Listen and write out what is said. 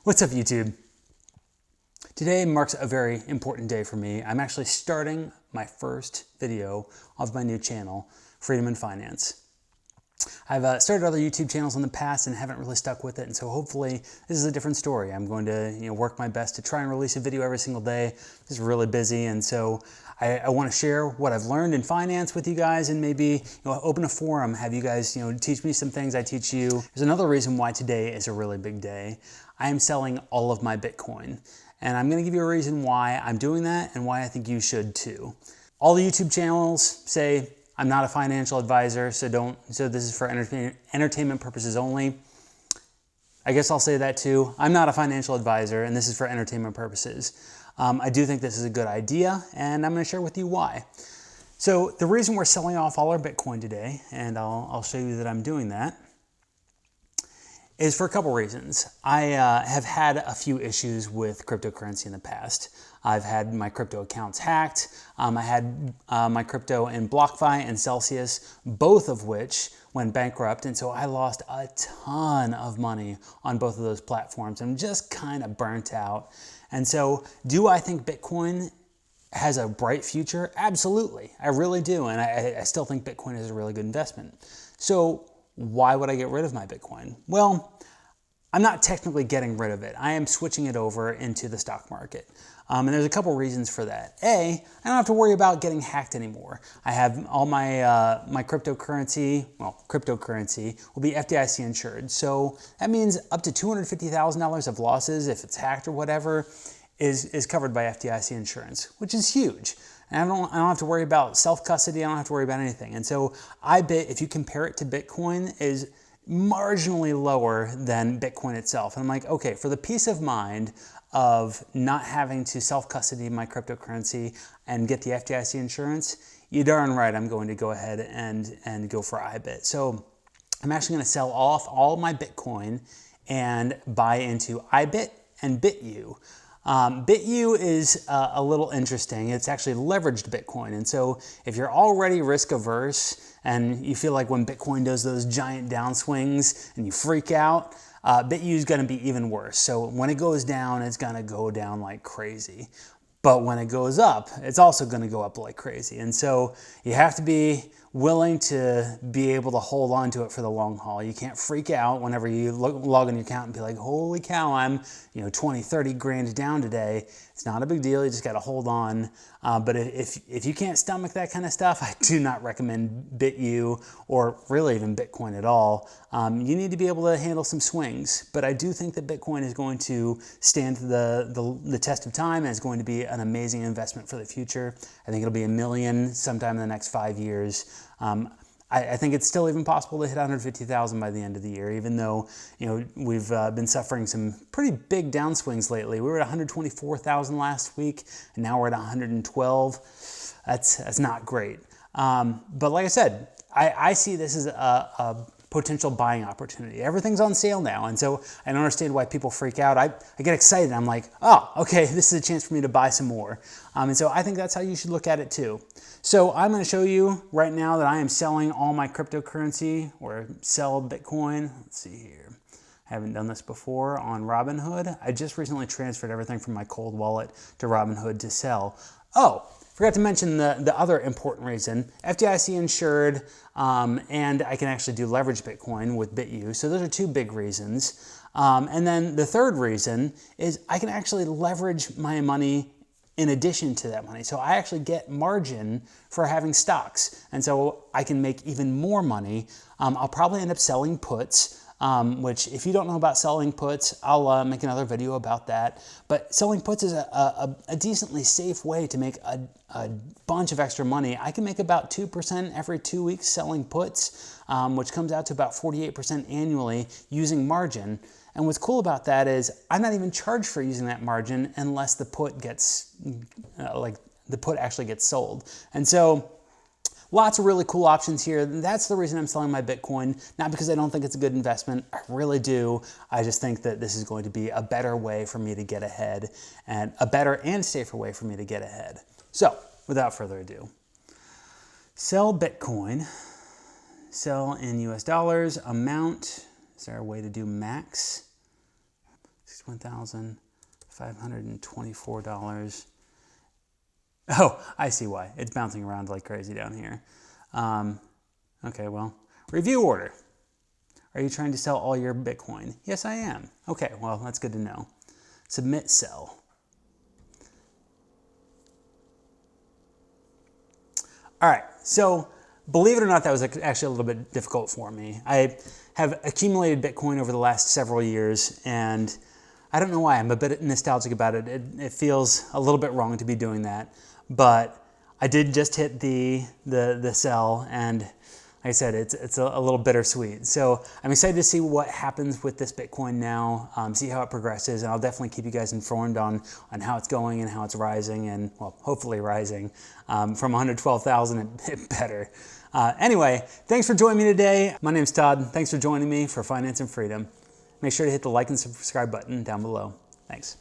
What's up, YouTube? Today marks a very important day for me. I'm actually starting my first video of my new channel, Freedom in Finance. I've started other YouTube channels in the past and haven't really stuck with it, and so hopefully this is a different story. I'm going to work my best to try and release a video every single day. Just really busy, and so I want to share what I've learned in finance with you guys, and maybe open a forum, have you guys teach me some things, I teach you. There's another reason why today is a really big day. I am selling all of my Bitcoin, and I'm going to give you a reason why I'm doing that and why I think you should too. All the YouTube channels say I'm not a financial advisor, so this is for entertainment purposes only. I guess I'll say that too. I'm not a financial advisor, and this is for entertainment purposes. I do think this is a good idea, and I'm going to share with you why. So the reason we're selling off all our Bitcoin today, and I'll show you that I'm doing that, is for a couple reasons. I have had a few issues with cryptocurrency in the past. I've had my crypto accounts hacked. I had my crypto in BlockFi and Celsius, both of which went bankrupt, and so I lost a ton of money on both of those platforms. I'm just kind of burnt out. And so, do I think Bitcoin has a bright future? Absolutely, I really do, and I still think Bitcoin is a really good investment. So why would I get rid of my Bitcoin? Well, I'm not technically getting rid of it. I am switching it over into the stock market. And there's a couple reasons for that. A, I don't have to worry about getting hacked anymore. I have all my my cryptocurrency will be FDIC insured. So that means up to $250,000 of losses if it's hacked or whatever is covered by FDIC insurance, which is huge. And I don't have to worry about self-custody. I don't have to worry about anything. And so IBIT, if you compare it to Bitcoin, is marginally lower than Bitcoin itself. And I'm like, okay, for the peace of mind of not having to self-custody my cryptocurrency and get the FDIC insurance, you're darn right I'm going to go ahead and go for IBIT. So I'm actually going to sell off all my Bitcoin and buy into IBIT and BitU. BitU is a little interesting. It's actually leveraged Bitcoin. And so if you're already risk averse and you feel like when Bitcoin does those giant downswings and you freak out, BitU is going to be even worse. So when it goes down, it's going to go down like crazy. But when it goes up, it's also going to go up like crazy. And so you have to be willing to be able to hold on to it for the long haul. You can't freak out whenever you log on your account and be like, holy cow, I'm 20, 30 grand down today. It's not a big deal. You just got to hold on. But if you can't stomach that kind of stuff, I do not recommend BitU or really even Bitcoin at all. You need to be able to handle some swings. But I do think that Bitcoin is going to stand the test of time and is going to be an amazing investment for the future. I think it'll be $1 million sometime in the next 5 years. I think it's still even possible to hit 150,000 by the end of the year, even though we've been suffering some pretty big downswings lately. We were at 124,000 last week, and now we're at 112. That's not great. But like I said, I see this as a potential buying opportunity. Everything's on sale now, and so I don't understand why people freak out. I get excited. I'm like, oh, okay, this is a chance for me to buy some more. And so I think that's how you should look at it too. So I'm going to show you right now that I am selling all my cryptocurrency, or sell Bitcoin. Let's see here. I haven't done this before on Robinhood. I just recently transferred everything from my cold wallet to Robinhood to sell. Oh, forgot to mention the other important reason, FDIC insured, and I can actually do leverage Bitcoin with BitU. So those are two big reasons. And then the third reason is I can actually leverage my money in addition to that money. So I actually get margin for having stocks. And so I can make even more money. I'll probably end up selling puts, which if you don't know about selling puts, I'll make another video about that. But selling puts is a decently safe way to make a bunch of extra money. I can make about 2% every 2 weeks selling puts, which comes out to about 48% annually using margin. And what's cool about that is I'm not even charged for using that margin unless the put gets, the put actually gets sold. And so lots of really cool options here. That's the reason I'm selling my Bitcoin, not because I don't think it's a good investment. I really do. I just think that this is going to be a better way for me to get ahead, and a better and safer way for me to get ahead. So without further ado, sell Bitcoin, sell in US dollars, amount. Is there a way to do max? $61,524. Oh, I see why. It's bouncing around like crazy down here. Okay, well, review order. Are you trying to sell all your Bitcoin? Yes, I am. Okay, well, that's good to know. Submit sell. All right, so believe it or not, that was actually a little bit difficult for me. I have accumulated Bitcoin over the last several years, and I don't know why. I'm a bit nostalgic about it. It feels a little bit wrong to be doing that, but I did just hit the sell, and like I said, it's a little bittersweet. So I'm excited to see what happens with this Bitcoin now, see how it progresses, and I'll definitely keep you guys informed on how it's going and how it's rising, and well, hopefully rising from 112,000 it better. Anyway, thanks for joining me today. My name's Todd. Thanks for joining me for Finance and Freedom. Make sure to hit the like and subscribe button down below. Thanks.